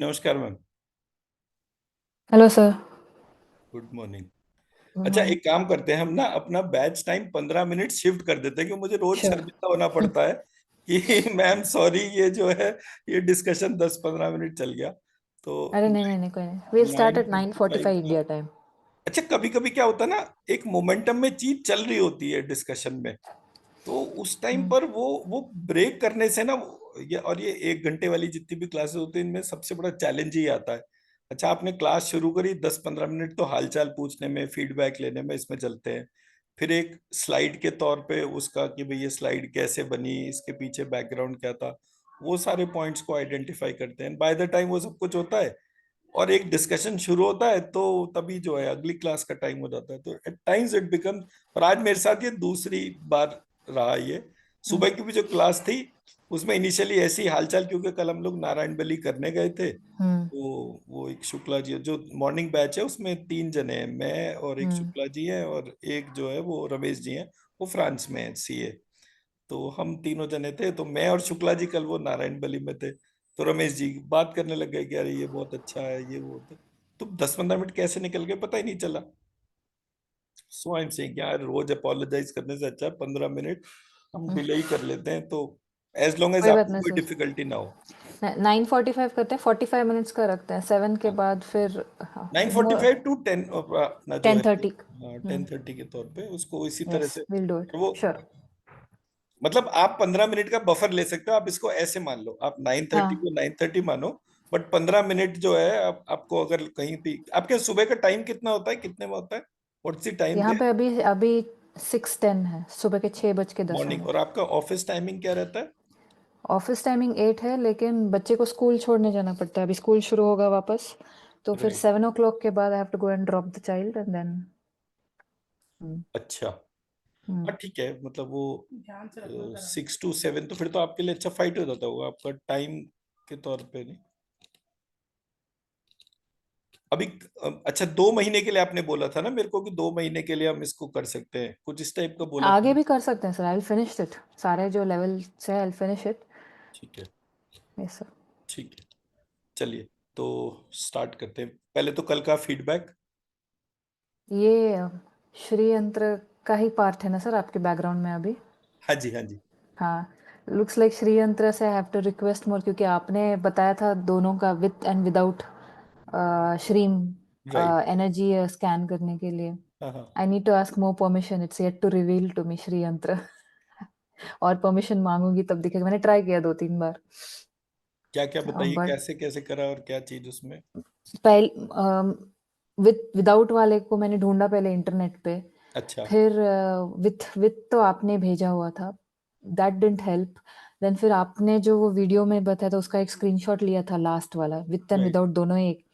नमस्कार ma'am. Hello sir. Good morning. Good अच्छा, morning. एक काम करते हैं हम ना, अपना बैच टाइम 15 मिनट शिफ्ट कर देते हैं, क्योंकि मुझे रोज श्योर। शर्मिंदा होना पड़ता है कि मैम सॉरी, ये जो है ये डिस्कशन 10-15 मिनट चल गया। तो अरे नहीं नहीं नहीं, कोई नहीं, we'll start nine eight forty five 9:45 का। India time. अच्छा, कभी कभी क्या होता है ना, एक मोमेंटम में चीज चल रही होती है डिस्कशन में, तो उस टाइम हम्म। पर वो ब्रेक करने से ना, ये 1 घंटे वाली जितनी भी क्लासेस होती हैं, इनमें सबसे बड़ा चैलेंज ही आता है। अच्छा, आपने क्लास शुरू करी, 10-15 मिनट तो हालचाल पूछने में, फीडबैक लेने में इसमें चलते हैं। फिर एक स्लाइड के तौर पे उसका कि भाई ये स्लाइड कैसे बनी, इसके पीछे बैकग्राउंड क्या था, वो सारे पॉइंट्स को आइडेंटिफाई करते हैं। बाय द टाइम वो सब कुछ होता है और एक डिस्कशन शुरू होता है, तो तभी जो है अगली क्लास का टाइम हो जाता है। तो एट टाइम्स इट बिकम, और आज मेरे साथ ये दूसरी बार रहा ये। हम्म। सुबह की भी जो क्लास थी, उसमें इनिशियली ऐसी हालचाल, क्योंकि कल हम लोग नारायण बली करने गए थे, हम्म। तो वो एक शुक्ला जी जो मॉर्निंग बैच है, उसमें 3 जने हैं, मैं और एक हम्म। शुक्ला जी हैं, और एक जो है वो रमेश जी हैं, वो फ्रांस में है, सीए। तो हम तीनों जने थे, तो मैं और शुक्ला जी कल वो नारायण बली में थे। तो रमेश जी बात करने लग गए कि अरे ये बहुत अच्छा है, ये वो तो 10-15 मिनट कैसे निकल गए पता ही नहीं चला। सो आई एम सेइंग यार, रोज अपोलोजाइज करने से अच्छा 15 मिनट हम हम्म। डिले ही कर लेते हैं, तो एज लॉन्ग एज कोई बात आपको नहीं कोई सर। डिफिकल्टी ना हो। 9:45 करते हैं, 45 मिनट्स का रखते हैं, 7 के हाँ, बाद फिर। हाँ, 9:45 to 10 अपना जो है, 10:30। 10:30 के तौर पे उसको इसी तरह यस, से। Will do it. और वो श्योर। मतलब आप 15 मिनट का बफर ले सकते हो, आप इसको ऐसे मान लो, आप 9:30 हाँ, को 9:30 मानो, बट 15 मिनट जो है, आपको अगर कहीं भी, आपके सुबह का टाइम कितना होता है, कितने में होता है, व्हाट्स द टाइम यहाँ दे, पे अभी अभी 6:10 है, सुबह के 6:10 मॉर्निंग, और मिनट आपका ऑफिस टाइमिंग क्या रहता है? ऑफिस टाइमिंग 8 है, लेकिन बच्चे को स्कूल छोड़ने जाना पड़ता है, अभी स्कूल शुरू होगा वापस। तो फिर राइट। 7 o'clock के बाद I have to go and drop the child and then. अच्छा। हम्म। हाँ ठीक है, मतलब वो 6 to 7, तो फिर तो आपके लिए अच्छा फाइट हो जाता होगा आपका टाइम के तौर पे, नहीं? अभी अच्छा, 2 महीने के लिए आपने बोला था ना मेरे को, कि 2 महीने के लिए हम इसको कर सकते हैं, कुछ इस टाइप का बोला आगे था। भी कर सकते हैं sir, I will finish it, सारे जो लेवल से आई विल फिनिश इट। ठीक है। Yes sir. ठीक है, चलिए, तो स्टार्ट करते हैं। पहले तो कल का फीडबैक। ये श्री यंत्र का ही पार्ट है ना सर आपके बैकग्राउंड में अभी? हाँ जी, हाँ जी। हाँ। लुक्स लाइक श्री यंत्र से I have to request more, क्योंकि आपने बताया था दोनों का with and without Shreem right. Energy scan करने के लिए। हाँ हाँ। I need to ask more permission, it's yet to reveal to me Shri Yantra. और परमिशन मांगूंगी तब दिखेगा, मैंने ट्राई किया 2-3 बार। क्या क्या बताइए, बट कैसे कैसे करा और क्या चीज उसमें? पहले विदाउट वाले को मैंने ढूंढा पहले इंटरनेट पे। अच्छा। फिर विथ विथ तो आपने भेजा हुआ था, दैट डिडंट हेल्प। देन फिर आपने जो वो वीडियो में बताया था उसका एक स्क्रीनशॉट लिया था, लास्ट वाला विथ एंड राइट। विदाउट दोनों एक।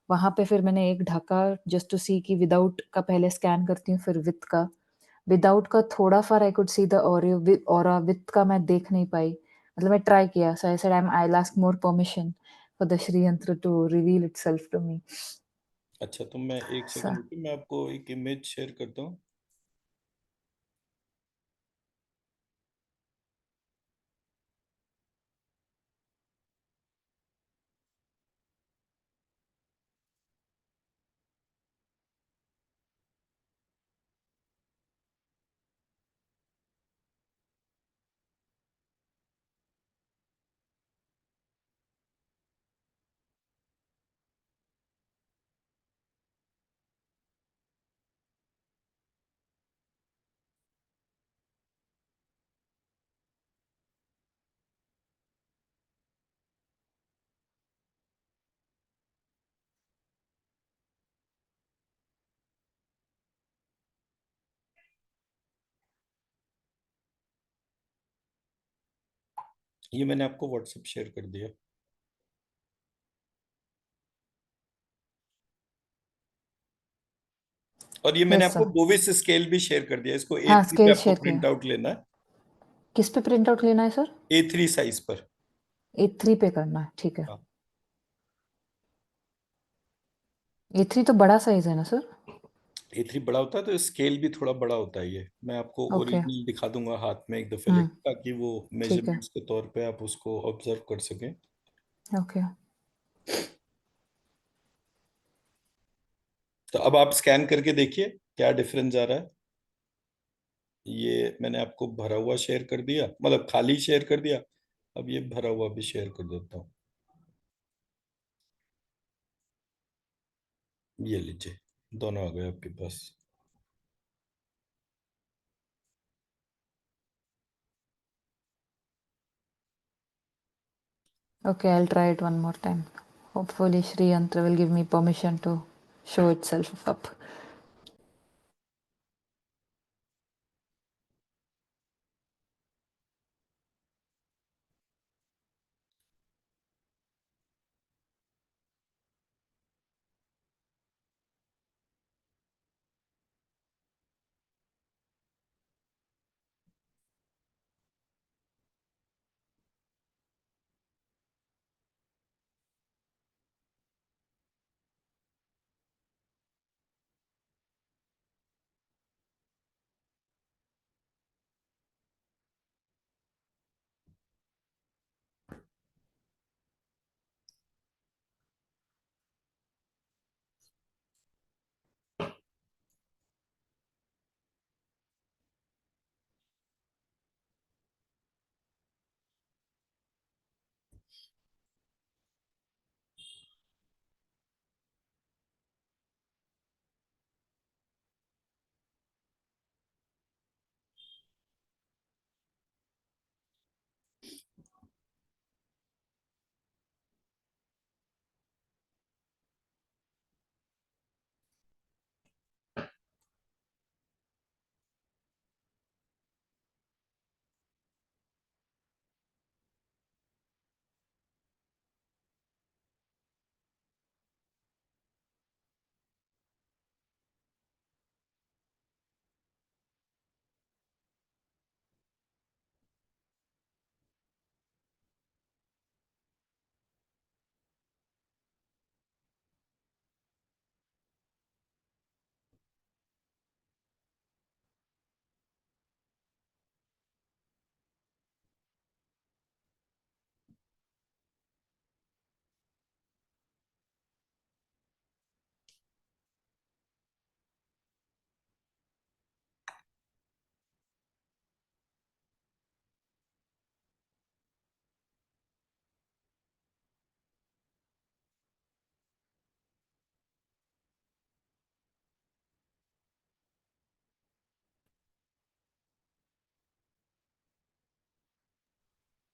वहां पे फिर मैंने एक ढका जस्ट टू सी कि विदाउट का पहले स्कैन करती हूँ, फिर विथ का। विदाउट का थोड़ा far I could see the audio, और विथ का मैं देख नहीं पाई। मतलब मैं ट्राई किया, so I said I ask more permission for the Shri Yantra to reveal itself to me. अच्छा, तो मैं एक सेकंड रुकिए, मैं आपको एक इमेज शेयर करता हूँ। ये मैंने आपको व्हाट्सएप शेयर कर दिया, और ये मैंने यस आपको सर। बोविस स्केल भी शेयर कर दिया, इसको ए हाँ, थ्री पे स्केल आपको शेयर किया। प्रिंट आउट लेना है। किस पे प्रिंट आउट लेना है सर? A3 साइज पर। A3 पे करना है, ठीक है। हाँ। A3 तो बड़ा साइज है ना सर? A3 बड़ा होता है, तो स्केल भी थोड़ा बड़ा होता है। ये मैं आपको ओके। ओरिजिनल दिखा दूंगा हाथ में एक दफे हम्म। लेके, ताकि वो ठीक है। मेजरमेंट्स के तौर पे आप उसको ऑब्जर्व कर सकें। ओके। तो अब आप स्कैन करके देखिए क्या डिफरेंस आ रहा है। ये मैंने आपको भरा हुआ शेयर कर दिया, मतलब खाली शेयर कर दिया। अब ये भरा हुआ भी शेयर कर देता हूँ। ये लीजिए, दोनों आ गए आपके पास। Okay, I'll try it one more time. Hopefully, Sri Yantra will give me permission to show itself up.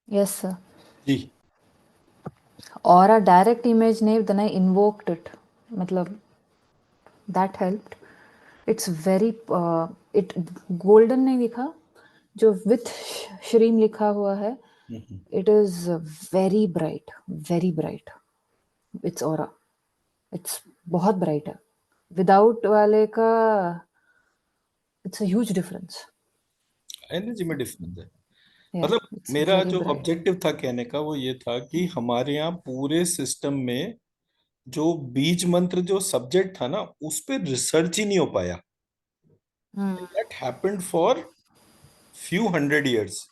Yes, sir. Ji. Or a direct image नहीं, then I invoked it. मतलब that helped. It's very it golden नहीं दिखा, जो with shreem लिखा हुआ है. It is very bright, very bright. It's aura. It's बहुत bright है. Without वाले का it's a huge difference. Energy में डिफरेंस है। Yeah, मतलब it's मेरा very जो bright. ऑब्जेक्टिव था कहने का वो ये था कि हमारे यहाँ पूरे सिस्टम में जो बीज मंत्र जो सब्जेक्ट था ना, उस पे रिसर्च ही नहीं हो पाया। Hmm. That happened for few hundred years.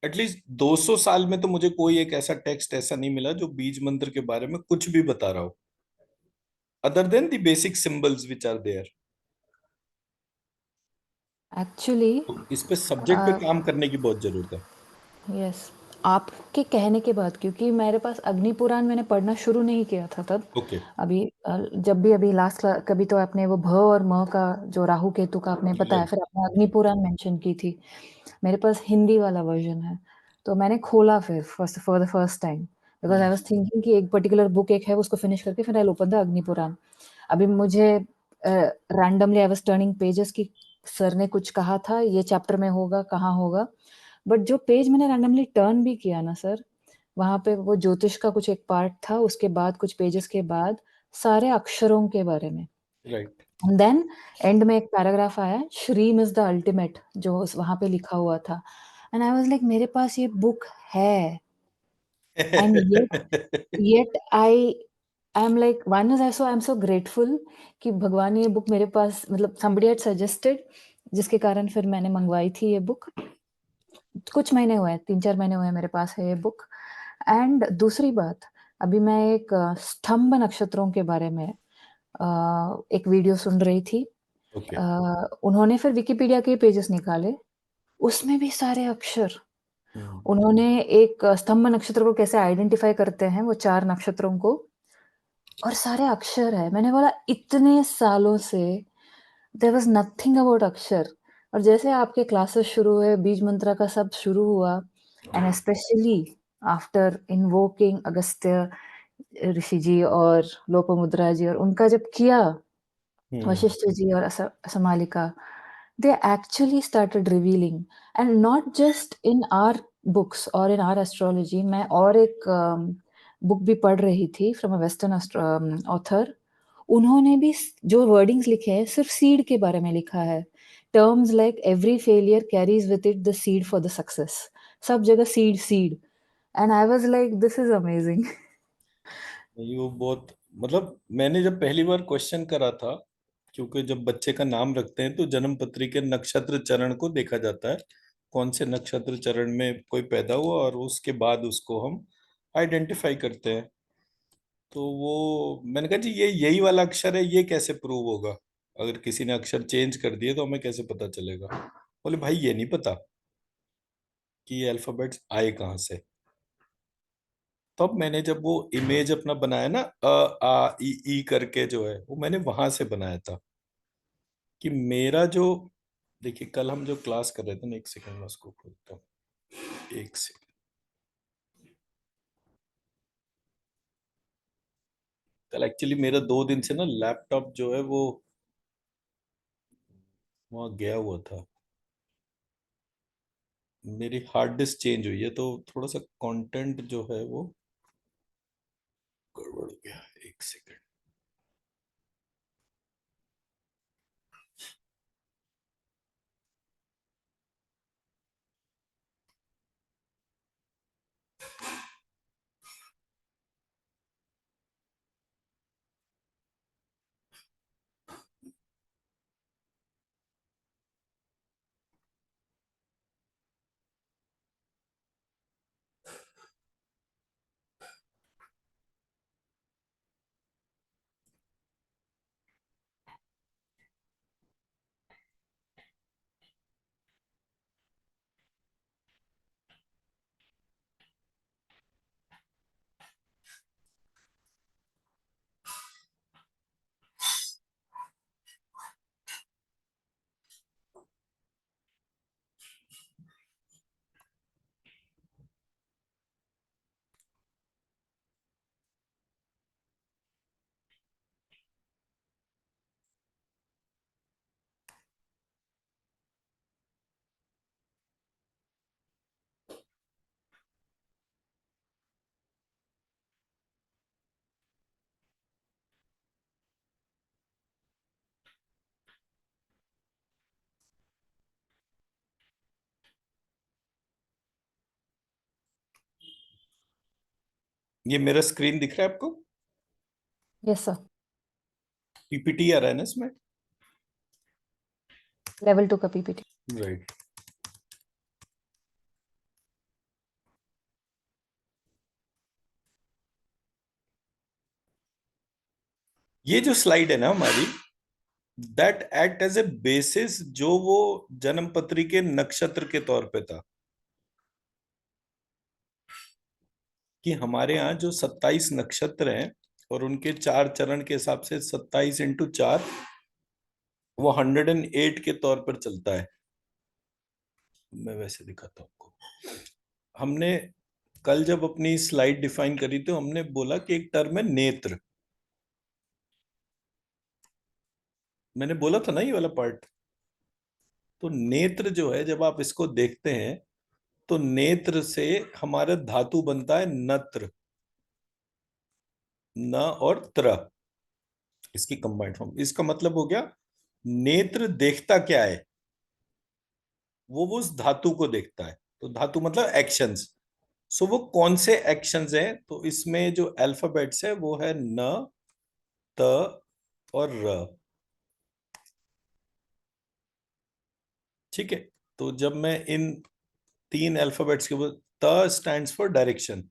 At least 200 साल में तो मुझे कोई एक ऐसा टेक्स्ट ऐसा नहीं मिला जो बीज मंत्र के बारे में कुछ भी बता रहा हो, other than the basic symbols which are there. Actually, तो इस पे सब्जेक्ट पे काम करने की बहुत जरूरत है। यस, आपके कहने के बाद, क्योंकि मेरे पास अग्निपुराण मैंने पढ़ना शुरू नहीं किया था तब। ओके। अभी जब भी अभी लास्ट कभी तो आपने वो भ और म का जो राहु केतु का आपने बताया, राइट। फिर आपने अग्निपुराण मेंशन की थी। मेरे पास हिंदी वाला वर्जन है, तो मैंने खोला फिर for the first time, because I was thinking कि एक पर्टिकुलर बुक एक है, उसको फिनिश करके फिर आई ओपन द अग्निपुराण। अभी मुझे randomly I was turning pages की सर ने कुछ कहा था ये चैप्टर में होगा, कहाँ होगा, बट जो पेज मैंने रैंडमली टर्न भी किया ना सर, वहाँ पे वो ज्योतिष का कुछ एक पार्ट था, उसके बाद कुछ पेजेस के बाद सारे अक्षरों के बारे में। राइट। एंड देन एंड में एक पैराग्राफ आया, श्रीम इज़ द अल्टीमेट, जो वहाँ पे लिखा हुआ था। एंड आई वाज़ लाइक मेरे पास ये बुक है, and yet I am like one is I am so grateful कि भगवान ने ये बुक मेरे पास, मतलब समबडी हैड सजेस्टेड, जिसके कारण फिर मैंने मंगवाई थी ये बुक। कुछ महीने हुए हैं, 3-4 महीने हुए हैं मेरे पास है ये बुक। एंड दूसरी बात, अभी मैं एक स्तंभ नक्षत्रों के बारे में एक वीडियो सुन रही थी। ओके। उन्होंने फिर विकिपीडिया के पेजेस निकाले, उसमें भी सारे अक्षर। हम्म। उन्होंने एक स्तंभ नक्षत्र को कैसे आइडेंटिफाई करते हैं, वो 4 नक्षत्रों को, और सारे अक्षर है। मैंने बोला इतने सालों से देयर वाज़ नथिंग अबाउट अक्षर, और जैसे आपके क्लासेस शुरू हुए, बीज मंत्र का सब शुरू हुआ, and specially after invoking Agastya Rishi ji और लोपामुद्रा जी, और उनका जब किया हम्म। वशिष्ठ जी और असमालिका, they actually started revealing, and not just in our books or in our astrology। मैं और एक बुक भी पढ़ रही थी फ्रॉम अ वेस्टर्न ऑथर। उन्होंने भी जो वर्डिंग्स लिखे हैं सिर्फ सीड के बारे में लिखा है। Terms like every failure carries with it the seed for the success, सब जगह seed seed, and I was like this is amazing. नहीं, वो बहुत, मतलब मैंने जब पहली बार क्वेश्चन करा था, क्योंकि जब बच्चे का नाम रखते हैं तो जन्म पत्री के नक्षत्र चरण को देखा जाता है, कौन से नक्षत्र चरण में कोई पैदा हुआ, और उसके बाद उसको हम आइडेंटिफाई करते हैं। तो वो मैंने कहा जी ये यही वाला अक्षर है, ये कैसे प्रूव होगा? अगर किसी ने अक्षर चेंज कर दिए तो हमें कैसे पता चलेगा? बोले भाई ये नहीं पता कि ये अल्फाबेट्स आए कहाँ से। तब मैंने जब वो इमेज अपना बनाया ना, आ ई करके जो है, वो मैंने वहां से बनाया था कि मेरा जो, देखिए कल हम जो क्लास कर रहे थे ना, एक सेकंड में उसको खोलता हूँ, एक सेकंड। कल एक्चुअली मेरा 2 दिन से ना लैपटॉप जो है वो वहाँ गया हुआ था, मेरी हार्ड डिस्क चेंज हुई है, तो थोड़ा सा कंटेंट जो है वो गड़बड़ हो गया। एक सेकंड। ये मेरा स्क्रीन दिख रहा है आपको? Yes sir. पीपीटी आ रहा है ना इसमें? लेवल 2 का पीपीटी। राइट। ये जो स्लाइड है ना हमारी, that act as a basis, जो वो जन्म पत्री के नक्षत्र के तौर पे था, कि हमारे यहाँ जो 27 नक्षत्र हैं और उनके 4 चरण के हिसाब से 27 × 4, वो 108 के तौर पर चलता है। मैं वैसे दिखाता हूँ आपको। हमने कल जब अपनी स्लाइड डिफाइन करी तो हमने बोला कि एक टर्म है नेत्र। मैंने बोला था ना ये वाला पार्ट। तो नेत्र जो है, जब आप इसको देखते हैं तो नेत्र से हमारा धातु बनता है नत्र, न और त्र, इसकी कंबाइंड फॉर्म। इसका मतलब हो गया नेत्र देखता क्या है, वो उस धातु को देखता है। तो धातु मतलब एक्शंस। सो वो कौन से एक्शंस हैं, तो इसमें जो अल्फाबेट्स है वो है न, त और र। ठीक है। तो जब मैं इन 3 अल्फाबेट्स के ऊपर, त स्टैंड्स फॉर डायरेक्शन,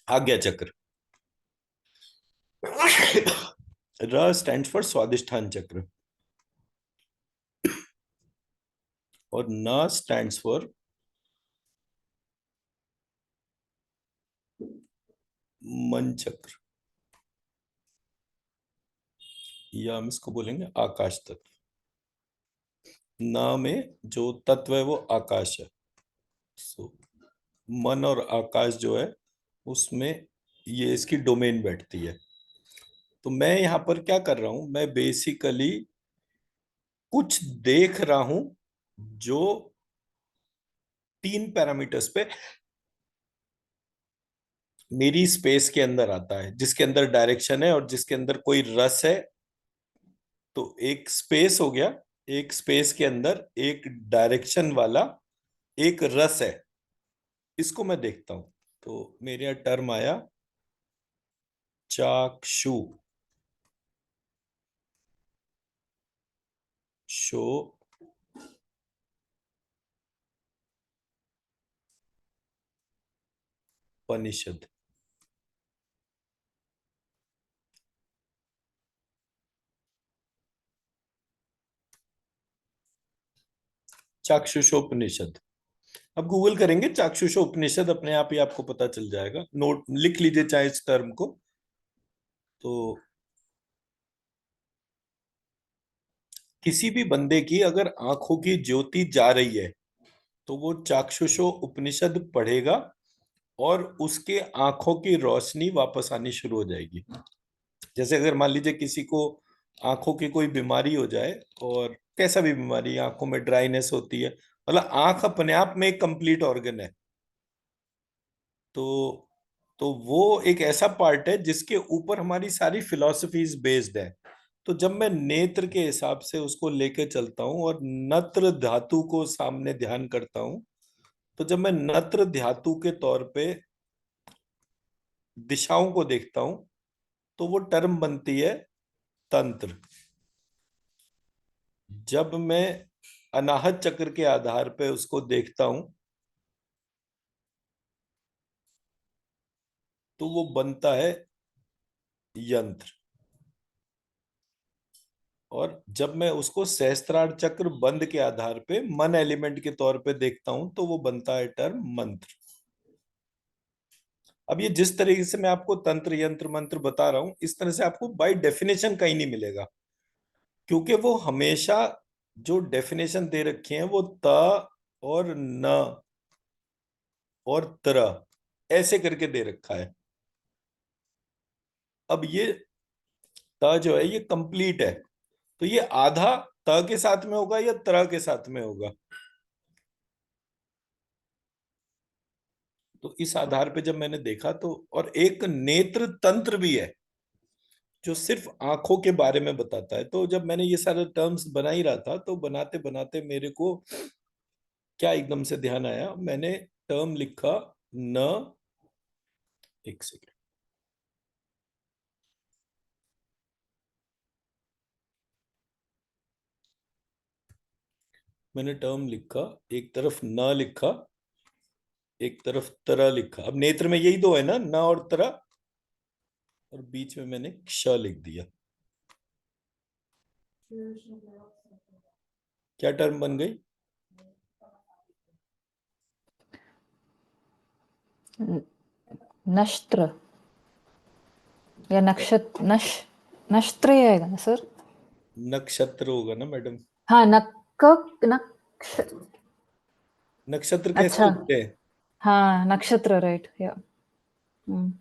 आज्ञा चक्र। र स्टैंड्स फॉर स्वादिष्ठान चक्र, और न स्टैंड्स फॉर मन चक्र, या हम इसको बोलेंगे आकाश तत्व। न में जो तत्व है वो आकाश है। सो मन और आकाश जो है उसमें ये इसकी डोमेन बैठती है। तो मैं यहां पर क्या कर रहा हूं, मैं बेसिकली कुछ देख रहा हूं जो 3 पैरामीटर्स पे मेरी स्पेस के अंदर आता है, जिसके अंदर डायरेक्शन है और जिसके अंदर कोई रस है। तो एक स्पेस हो गया, एक स्पेस के अंदर एक डायरेक्शन वाला एक रस है, इसको मैं देखता हूं। तो मेरे यहाँ टर्म आया चाक्षु शो उपनिषद। चाक्षुषोपनिषद। अब गूगल करेंगे चाक्षुषोपनिषद, अपने आप ही आपको पता चल जाएगा, नोट लिख लीजिए चाहे इस टर्म को। तो किसी भी बंदे की अगर आंखों की ज्योति जा रही है तो वो चाक्षुषो उपनिषद पढ़ेगा और उसके आंखों की रोशनी वापस आनी शुरू हो जाएगी। जैसे अगर मान लीजिए किसी को आंखों की कोई बीमारी हो जाए, और कैसा भी बीमारी, आंखों में ड्राइनेस होती है, मतलब आंख अपने आप में एक कंप्लीट ऑर्गन है। तो वो एक ऐसा पार्ट है जिसके ऊपर हमारी सारी फिलॉसफीज बेस्ड है। तो जब मैं नेत्र के हिसाब से उसको लेके चलता हूँ और नत्र धातु को सामने ध्यान करता हूँ, तो जब मैं नत्र धातु के तौर पे दिशाओं को देखता हूं, तो वो टर्म बनती है तंत्र। जब मैं अनाहत चक्र के आधार पे उसको देखता हूं, तो वो बनता है यंत्र। और जब मैं उसको सहस्त्रार चक्र बंद के आधार पे मन एलिमेंट के तौर पे देखता हूं, तो वो बनता है टर्म मंत्र। अब ये जिस तरीके से मैं आपको तंत्र यंत्र मंत्र बता रहा हूं, इस तरह से आपको बाय डेफिनेशन कहीं नहीं मिलेगा, क्योंकि वो हमेशा जो डेफिनेशन दे रखी है वो त और न और तरह ऐसे करके दे रखा है। अब ये त जो है ये कंप्लीट है, तो ये आधा त के साथ में होगा या तरह के साथ में होगा। तो इस आधार पे जब मैंने देखा, तो और एक नेत्र तंत्र भी है जो सिर्फ आंखों के बारे में बताता है। तो जब मैंने ये सारे टर्म्स बना ही रहा था, तो बनाते बनाते मेरे को क्या एकदम से ध्यान आया, मैंने टर्म लिखा न, एक सेकेंड, मैंने टर्म लिखा, एक तरफ न लिखा, एक तरफ तरह लिखा। अब नेत्र में यही दो है ना, न और तरह, और बीच में मैंने क्ष लिख दिया। क्या टर्म बन गई? नष्ट्र या नक्षत्र, नष्ट्र ही आएगा ना सर? नक्षत्र होगा ना मैडम। हाँ, नक्ष नक्षत्र कैसे अच्छा, लिखते हैं? हाँ, नक्षत्र, राइट, या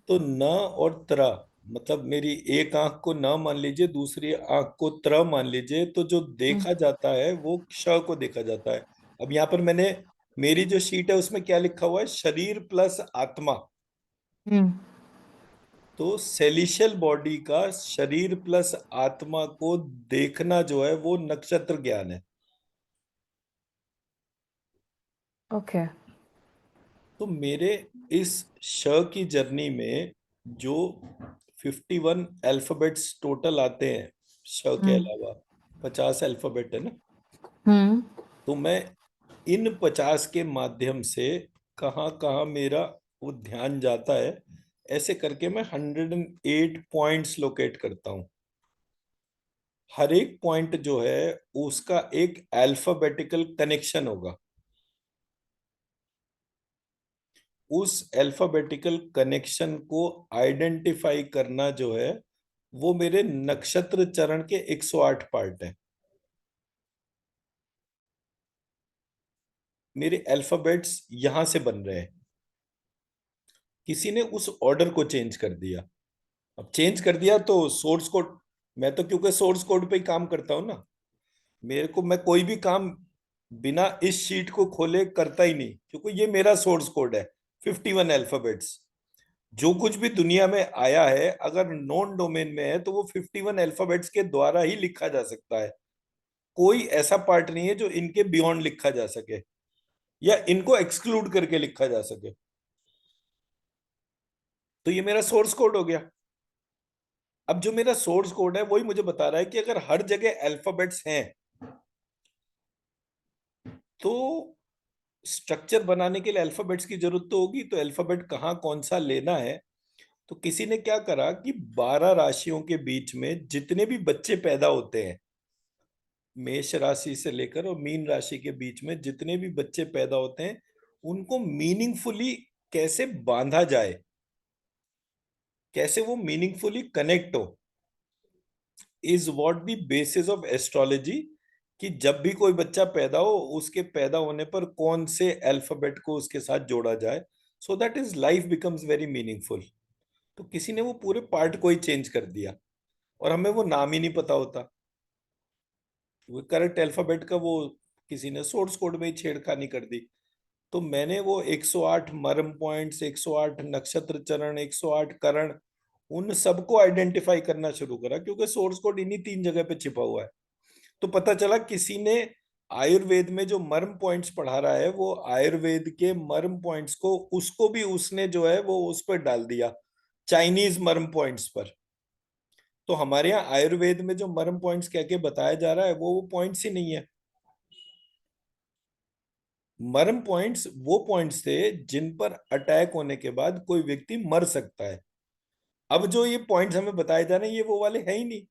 तो न और त्र, मतलब मेरी एक आंख को न मान लीजिए, दूसरी आंख को त्र मान लीजिए, तो जो हुँ, देखा जाता है वो क्ष को देखा जाता है। अब यहाँ पर मैंने, मेरी जो शीट है उसमें क्या लिखा हुआ है, शरीर प्लस आत्मा। हुँ, तो सेलिशियल बॉडी का शरीर प्लस आत्मा को देखना जो है वो नक्षत्र ज्ञान है। ओके, तो मेरे इस श की जर्नी में जो 51 अल्फाबेट्स टोटल आते हैं, श के हुँ, अलावा 50 अल्फाबेट है ना। हुँ, तो मैं इन 50 के माध्यम से कहाँ कहाँ मेरा वो ध्यान जाता है। ऐसे करके मैं 108 पॉइंट्स लोकेट करता हूँ। हर एक पॉइंट जो है उसका एक अल्फाबेटिकल कनेक्शन होगा। उस अल्फाबेटिकल कनेक्शन को आइडेंटिफाई करना जो है वो मेरे नक्षत्र चरण के 108 पार्ट है। मेरे अल्फाबेट्स यहां से बन रहे हैं। किसी ने उस ऑर्डर को चेंज कर दिया। अब चेंज कर दिया तो सोर्स कोड, मैं तो क्योंकि सोर्स कोड पे ही काम करता हूं ना, मेरे को मैं कोई भी काम बिना इस शीट को खोले करता ही नहीं, क्योंकि ये मेरा सोर्स कोड है। 51 अल्फाबेट्स। जो कुछ भी दुनिया में आया है अगर नॉन डोमेन में है तो वो 51 अल्फाबेट्स के द्वारा ही लिखा जा सकता है। कोई ऐसा पार्ट नहीं है जो इनके बियॉन्ड लिखा जा सके या इनको एक्सक्लूड करके लिखा जा सके। तो ये मेरा सोर्स कोड हो गया। अब जो मेरा सोर्स कोड है वही मुझे बता रहा है कि अगर हर जगह अल्फाबेट्स हैं तो स्ट्रक्चर बनाने के लिए अल्फाबेट्स की जरूरत तो होगी। तो अल्फाबेट कहाँ कौन सा लेना है, तो किसी ने क्या करा कि 12 राशियों के बीच में जितने भी बच्चे पैदा होते हैं, मेष राशि से लेकर और मीन राशि के बीच में जितने भी बच्चे पैदा होते हैं, उनको मीनिंगफुली कैसे बांधा जाए, कैसे वो मीनिंगफुली कनेक्ट हो, is what the basis of astrology. कि जब भी कोई बच्चा पैदा हो उसके पैदा होने पर कौन से अल्फाबेट को उसके साथ जोड़ा जाए, so that is life becomes very meaningful. तो किसी ने वो पूरे पार्ट को ही चेंज कर दिया और हमें वो नाम ही नहीं पता होता। वो करेक्ट अल्फाबेट का वो किसी ने सोर्स कोड में ही छेड़खानी कर दी। तो मैंने वो 108 मर्म पॉइंट्स, 108 नक्षत्र चरण, 108 करण, उन सबको आइडेंटिफाई करना शुरू करा, क्योंकि सोर्स कोड इन्हीं 3 जगह पे छिपा हुआ है। तो पता चला किसी ने आयुर्वेद में जो मर्म पॉइंट्स पढ़ा रहा है वो आयुर्वेद के मर्म पॉइंट्स को उसको भी उसने जो है वो उस पर डाल दिया, चाइनीज मर्म पॉइंट्स पर। तो हमारे यहाँ आयुर्वेद में जो मर्म पॉइंट्स कह के बताया जा रहा है वो पॉइंट्स ही नहीं है। मर्म पॉइंट्स वो पॉइंट्स थे जिन पर अटैक होने के बाद कोई व्यक्ति मर सकता है। अब जो ये पॉइंट्स हमें बताए जा रहे हैं ये वो वाले हैं ही नहीं।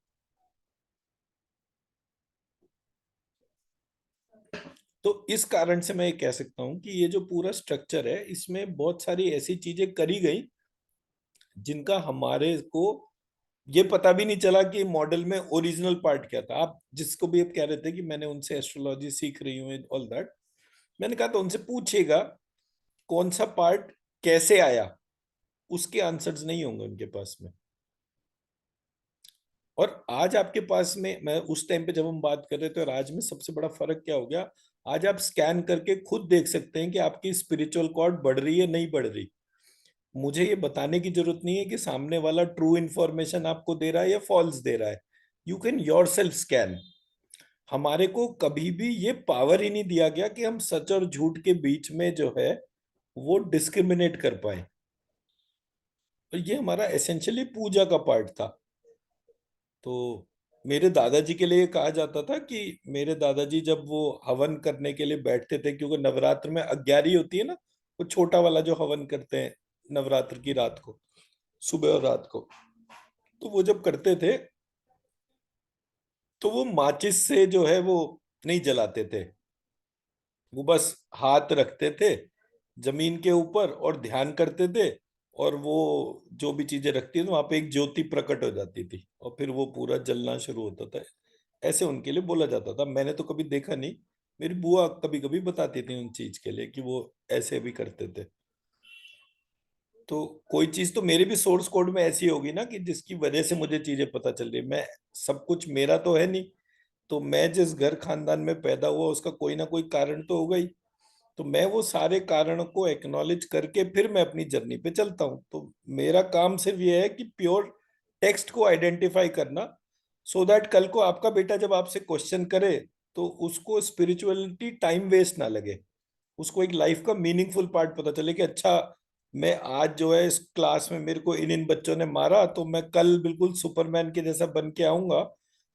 तो इस कारण से मैं ये कह सकता हूं कि ये जो पूरा स्ट्रक्चर है इसमें बहुत सारी ऐसी चीजें करी गई जिनका हमारे को ये पता भी नहीं चला कि मॉडल में ओरिजिनल पार्ट क्या था। आप जिसको भी आप कह रहे थे कि मैंने उनसे एस्ट्रोलॉजी सीख रही हूँ ऑल दैट, मैंने कहा तो उनसे पूछिएगा कौन सा पार्ट कैसे आया, उसके आंसर्स नहीं होंगे उनके पास में। और आज आपके पास में, मैं उस टाइम पे जब हम बात कर रहे थे और आज में सबसे बड़ा फर्क क्या हो गया, आज आप स्कैन करके खुद देख सकते हैं कि आपकी स्पिरिचुअल कॉर्ड बढ़ रही है नहीं बढ़ रही। मुझे ये बताने की जरूरत नहीं है कि सामने वाला ट्रू इंफॉर्मेशन आपको दे रहा है या फॉल्स दे रहा है। You can your self scan. हमारे को कभी भी ये पावर ही नहीं दिया गया कि हम सच और झूठ के बीच में जो है वो डिस्क्रिमिनेट कर पाए। और ये हमारा एसेंशियली पूजा का पार्ट था। तो मेरे दादाजी के लिए कहा जाता था कि मेरे दादाजी जब वो हवन करने के लिए बैठते थे, क्योंकि नवरात्र में 11 होती है ना, वो छोटा वाला जो हवन करते हैं नवरात्र की रात को, सुबह और रात को, तो वो जब करते थे तो वो माचिस से जो है वो नहीं जलाते थे। वो बस हाथ रखते थे जमीन के ऊपर और ध्यान करते थे, और वो जो भी चीजें रखती है तो वहां पे एक ज्योति प्रकट हो जाती थी और फिर वो पूरा जलना शुरू होता था। ऐसे उनके लिए बोला जाता था। मैंने तो कभी देखा नहीं, मेरी बुआ कभी कभी बताती थी उन चीज के लिए कि वो ऐसे भी करते थे। तो कोई चीज तो मेरे भी सोर्स कोड में ऐसी होगी ना कि जिसकी वजह से मुझे चीजें पता चल रही। मैं सब कुछ मेरा तो है नहीं। तो मैं जिस घर खानदान में पैदा हुआ उसका कोई ना कोई कारण तो होगा ही। तो मैं वो सारे कारणों को एक्नॉलेज करके फिर मैं अपनी जर्नी पे चलता हूँ। तो मेरा काम सिर्फ ये है कि प्योर टेक्स्ट को आइडेंटिफाई करना, सो दैट कल को आपका बेटा जब आपसे क्वेश्चन करे तो उसको स्पिरिचुअलिटी टाइम वेस्ट ना लगे, उसको एक लाइफ का मीनिंगफुल पार्ट पता चले कि अच्छा, मैं आज जो है इस क्लास में मेरे को इन इन बच्चों ने मारा तो मैं कल बिल्कुल सुपरमैन के जैसा बन के आऊंगा।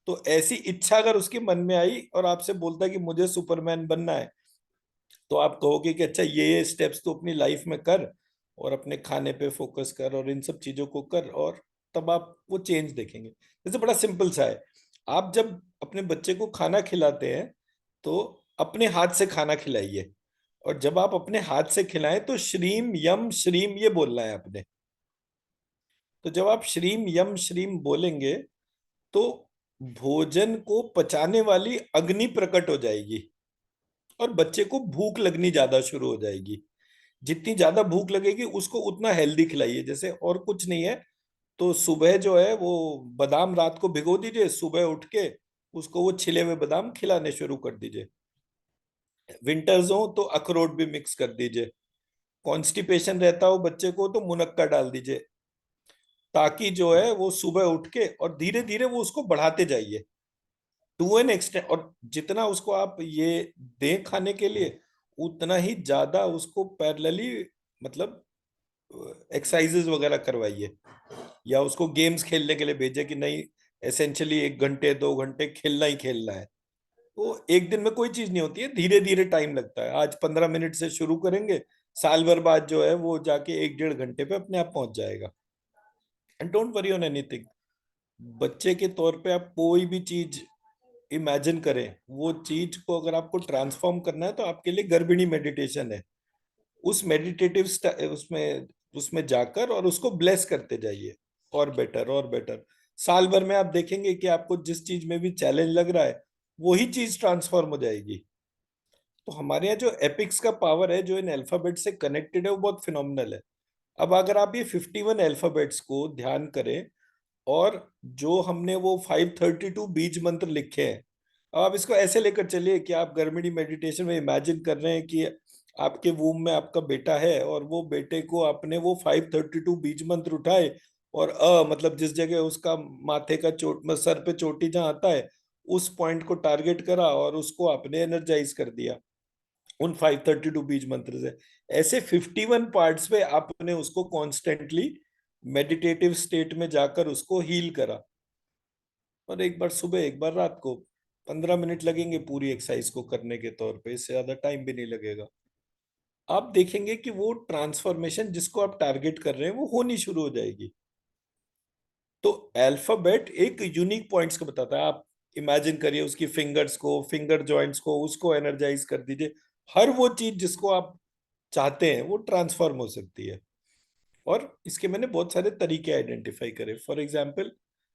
तो ऐसी इच्छा अगर उसके मन में आई और आपसे बोलता है कि मुझे सुपरमैन बनना है, तो आप कहोगे कि अच्छा ये स्टेप्स तो अपनी लाइफ में कर, और अपने खाने पे फोकस कर और इन सब चीजों को कर, और तब आप वो चेंज देखेंगे। जैसे बड़ा सिंपल सा है, आप जब अपने बच्चे को खाना खिलाते हैं तो अपने हाथ से खाना खिलाइए, और जब आप अपने हाथ से खिलाएं तो श्रीम यम श्रीम ये बोलना है आपने। तो जब आप श्रीम यम श्रीम बोलेंगे तो भोजन को पचाने वाली अग्नि प्रकट हो जाएगी, और बच्चे को भूख लगनी ज्यादा शुरू हो जाएगी। जितनी ज्यादा भूख लगेगी उसको उतना हेल्दी खिलाइए। जैसे और कुछ नहीं है, तो सुबह जो है वो बादाम रात को भिगो दीजिए, सुबह उठ के उसको वो छिले हुए बादाम खिलाने शुरू कर दीजिए। विंटर्स हो तो अखरोट भी मिक्स कर दीजिए। कॉन्स्टिपेशन रहता हो बच्चे को तो मुनक्का डाल दीजिए, ताकि जो है वो सुबह उठ के, और धीरे धीरे वो उसको बढ़ाते जाइए टू एन एक्सटेंट। और जितना उसको आप ये दें खाने के लिए, उतना ही ज्यादा उसको पैरेलली, मतलब एक्सरसाइजेज वगैरह करवाइए, या उसको गेम्स खेलने के लिए भेजे कि नहीं, एसेंशियली 1 घंटे 2 घंटे खेलना ही खेलना है। तो एक दिन में कोई चीज नहीं होती है, धीरे धीरे टाइम लगता है। आज 15 मिनट से शुरू करेंगे, साल भर बाद जो है वो जाके 1 डेढ़ घंटे पे अपने आप पहुंच जाएगा। And don't worry on anything. बच्चे के तौर पे आप कोई भी चीज इमेजिन करें, वो चीज को अगर आपको ट्रांसफॉर्म करना है तो आपके लिए गर्भिणी मेडिटेशन है। उस मेडिटेटिव उसमें उसमें जाकर और उसको ब्लेस करते जाइए, और बेटर और बेटर। साल भर में आप देखेंगे कि आपको जिस चीज में भी चैलेंज लग रहा है वही चीज ट्रांसफॉर्म हो जाएगी। तो हमारे यहाँ जो एपिक्स का पावर है, जो इन अल्फाबेट से कनेक्टेड है, वो बहुत फिनोमिनल है। अब अगर आप ये 51 अल्फाबेट्स को ध्यान करें, और जो हमने वो 532 बीज मंत्र लिखे हैं, अब आप इसको ऐसे लेकर चलिए कि आप गर्मिणी मेडिटेशन में इमेजिन कर रहे हैं कि आपके वूम में आपका बेटा है, और वो बेटे को आपने वो 532 बीज मंत्र उठाए, और मतलब जिस जगह उसका माथे का चोट में सर पे चोटी जहां आता है, उस पॉइंट को टारगेट करा और उसको आपने एनर्जाइज कर दिया उन 532 बीज मंत्र से। ऐसे 51 पार्ट्स पे आपने उसको कॉन्स्टेंटली मेडिटेटिव स्टेट में जाकर उसको हील करा। और एक बार सुबह एक बार रात को, 15 मिनट लगेंगे पूरी एक्सरसाइज को करने के तौर पे, इससे ज्यादा टाइम भी नहीं लगेगा। आप देखेंगे कि वो ट्रांसफॉर्मेशन जिसको आप टारगेट कर रहे हैं वो होनी शुरू हो जाएगी। तो अल्फाबेट एक यूनिक पॉइंट्स को बताता है। आप इमेजिन करिए उसकी फिंगर्स को, फिंगर जॉइंट्स को, उसको एनर्जाइज कर दीजिए। हर वो चीज जिसको आप चाहते हैं वो ट्रांसफॉर्म हो सकती है। और इसके मैंने बहुत सारे तरीके आइडेंटिफाई करे। फॉर एग्जाम्पल,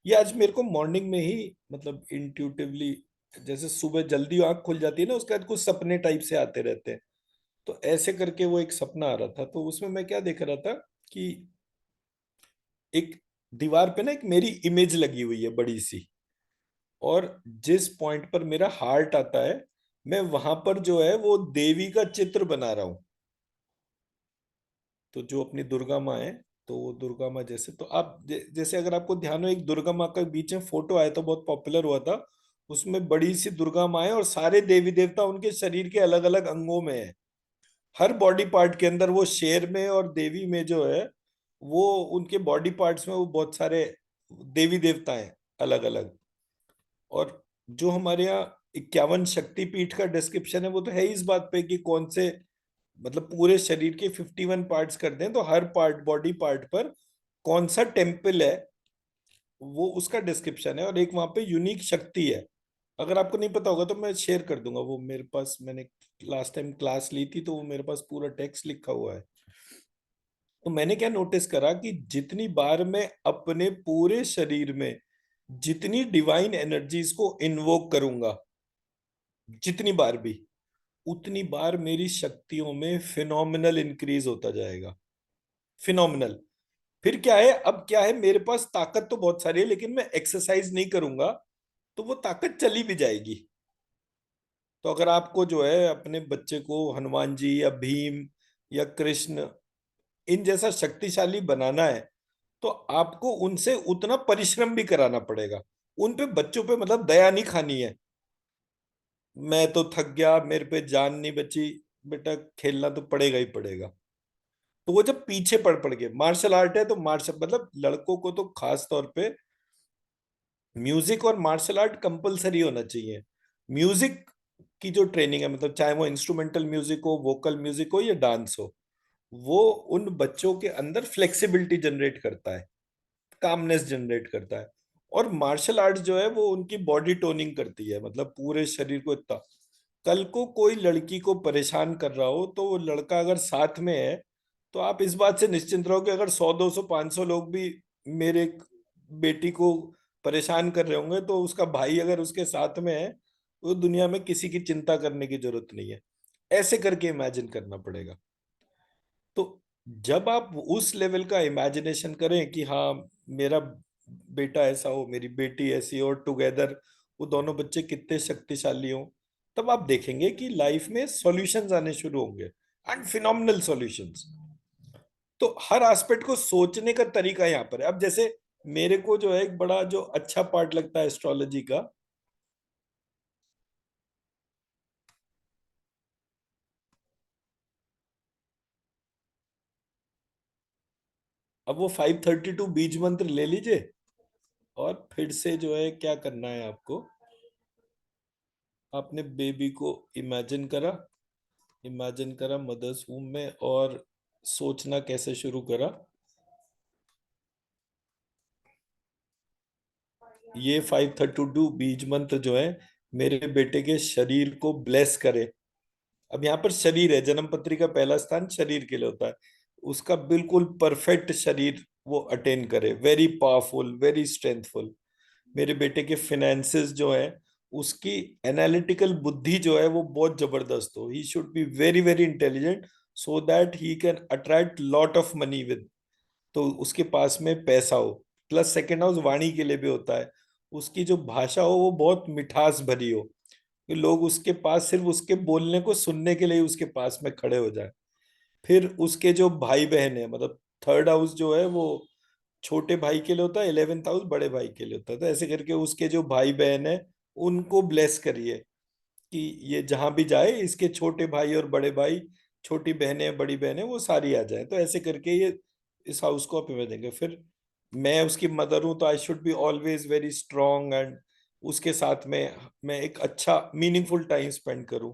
ये आज मेरे को मॉर्निंग में ही, मतलब इंट्यूटिवली, जैसे सुबह जल्दी आंख खुल जाती है ना, उसके बाद कुछ सपने टाइप से आते रहते हैं। तो ऐसे करके वो एक सपना आ रहा था, तो उसमें मैं क्या देख रहा था कि एक दीवार पे ना एक मेरी इमेज लगी हुई है बड़ी सी, और जिस पॉइंट पर मेरा हार्ट आता है, मैं वहां पर जो है वो देवी का चित्र बना रहा हूँ। तो जो अपनी दुर्गा माँ है, तो वो दुर्गा माँ जैसे, तो आप जैसे अगर आपको ध्यान हो, एक दुर्गा माँ का बीच में फोटो आया था, बहुत पॉपुलर हुआ था। उसमें बड़ी सी दुर्गा माँ है और सारे देवी देवता उनके शरीर के अलग अलग अंगों में है। हर बॉडी पार्ट के अंदर वो शेर में और देवी में जो है, वो उनके बॉडी पार्ट्स में वो बहुत सारे देवी देवता हैं अलग अलग। और जो हमारे यहाँ 51 शक्तिपीठ का डिस्क्रिप्शन है, वो तो है ही इस बात पे कि कौन से, मतलब पूरे शरीर के 51 पार्ट्स कर दें तो हर पार्ट, बॉडी पार्ट पर कौन सा टेम्पल है, वो उसका डिस्क्रिप्शन है। और एक वहां पे यूनिक शक्ति है। अगर आपको नहीं पता होगा तो मैं शेयर कर दूंगा, वो मेरे पास, मैंने लास्ट टाइम क्लास ली थी तो वो मेरे पास पूरा टेक्स्ट लिखा हुआ है। तो मैंने क्या नोटिस करा कि जितनी बार मैं अपने पूरे शरीर में जितनी डिवाइन एनर्जीज को इन्वोक करूंगा, जितनी बार भी, उतनी बार मेरी शक्तियों में फिनोमिनल इंक्रीज होता जाएगा। फिनोमिनल। फिर क्या है, अब क्या है, मेरे पास ताकत तो बहुत सारी है, लेकिन मैं एक्सरसाइज नहीं करूंगा तो वो ताकत चली भी जाएगी। तो अगर आपको जो है अपने बच्चे को हनुमान जी या भीम या कृष्ण इन जैसा शक्तिशाली बनाना है, तो आपको उनसे उतना परिश्रम भी कराना पड़ेगा। उन पे, बच्चों पे मतलब दया नहीं खानी है। मैं तो थक गया, मेरे पे जान नहीं बची, बेटा खेलना तो पड़ेगा ही पड़ेगा। तो वो जब पीछे पड़ पड़ के, मार्शल आर्ट है तो मार्शल, मतलब लड़कों को तो खास तौर पे म्यूजिक और मार्शल आर्ट कंपलसरी होना चाहिए। म्यूजिक की जो ट्रेनिंग है, मतलब चाहे वो इंस्ट्रूमेंटल म्यूजिक हो, वोकल म्यूजिक हो या डांस हो, वो उन बच्चों के अंदर फ्लेक्सिबिलिटी जनरेट करता है, कामनेस जनरेट करता है। और मार्शल आर्ट्स जो है वो उनकी बॉडी टोनिंग करती है, मतलब पूरे शरीर को इतना। कल को कोई लड़की को परेशान कर रहा हो तो वो लड़का अगर साथ में है, तो आप इस बात से निश्चिंत रहो कि अगर 100 200 500 लोग भी मेरे बेटी को परेशान कर रहे होंगे, तो उसका भाई अगर उसके साथ में है, तो दुनिया में किसी की चिंता करने की जरूरत नहीं है। ऐसे करके इमेजिन करना पड़ेगा। तो जब आप उस लेवल का इमेजिनेशन करें कि हाँ, मेरा बेटा ऐसा हो, मेरी बेटी ऐसी हो, और टुगेदर वो दोनों बच्चे कितने शक्तिशाली हों, तब आप देखेंगे कि लाइफ में सॉल्यूशंस आने शुरू होंगे, एंड फिनोमिनल सॉल्यूशंस। तो हर एस्पेक्ट को सोचने का तरीका यहाँ पर है। अब जैसे मेरे को जो है एक बड़ा जो अच्छा पार्ट लगता है एस्ट्रोलॉजी का, अब वो 532 बीज मंत्र ले लीजिए, और फिर से जो है क्या करना है आपको, आपने बेबी को इमेजिन करा, इमेजिन करा मदर्स वूम में, और सोचना कैसे शुरू करा, ये 532 बीज मंत्र जो है मेरे बेटे के शरीर को ब्लेस करे। अब यहाँ पर शरीर है, जन्म पत्री का पहला स्थान शरीर के लिए होता है, उसका बिल्कुल परफेक्ट शरीर वो अटेन करे, वेरी पावरफुल, वेरी स्ट्रेंथफुल। मेरे बेटे के फिनेंसेस जो है, उसकी एनालिटिकल बुद्धि जो है वो बहुत जबरदस्त हो, he should be very very intelligent, so that he can attract lot of money with, तो उसके पास में पैसा हो। प्लस सेकेंड हाउस वाणी के लिए भी होता है, उसकी जो भाषा हो वो बहुत मिठास भरी हो, कि लोग उसके पास सिर्फ उसके बोलने को सुनने के लिए उसके पास में खड़े हो जाए। फिर उसके जो भाई बहन है, मतलब थर्ड हाउस जो है वो छोटे भाई के लिए होता है, 11th हाउस बड़े भाई के लिए होता है। तो ऐसे करके उसके जो भाई बहन है उनको ब्लेस करिए, कि ये जहां भी जाए इसके छोटे भाई और बड़े भाई, छोटी बहनें बड़ी बहनें वो सारी आ जाए। तो ऐसे करके ये इस हाउस को आप में देंगे। फिर मैं उसकी मदर हूं, तो I should be always very strong, and उसके साथ में मैं एक अच्छा मीनिंगफुल टाइम स्पेंड करूं।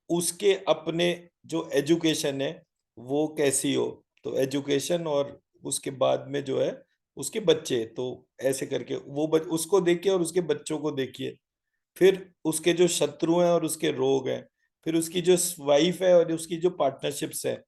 उसके अपने जो एजुकेशन है वो कैसी हो, तो एजुकेशन, और उसके बाद में जो है उसके बच्चे, तो ऐसे करके वो उसको देखिए और उसके बच्चों को देखिए। फिर उसके जो शत्रु हैं और उसके रोग हैं, फिर उसकी जो वाइफ है और उसकी जो पार्टनरशिप्स है,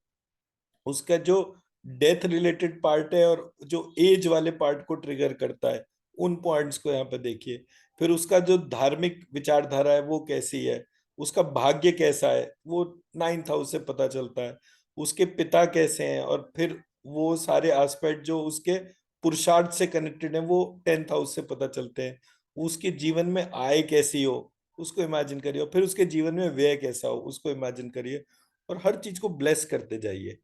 उसका जो डेथ रिलेटेड पार्ट है और जो एज वाले पार्ट को ट्रिगर करता है, उन पॉइंट्स को यहाँ पे देखिए। फिर उसका जो धार्मिक विचारधारा है वो कैसी है, उसका भाग्य कैसा है वो 9th हाउस से पता चलता है, उसके पिता कैसे हैं, और फिर वो सारे एस्पेक्ट जो उसके पुरुषार्थ से कनेक्टेड हैं वो 10th हाउस से पता चलते हैं। उसके जीवन में आय कैसी हो उसको इमेजिन करिए, और फिर उसके जीवन में व्यय कैसा हो उसको इमेजिन करिए, और हर चीज को ब्लेस करते जाइए।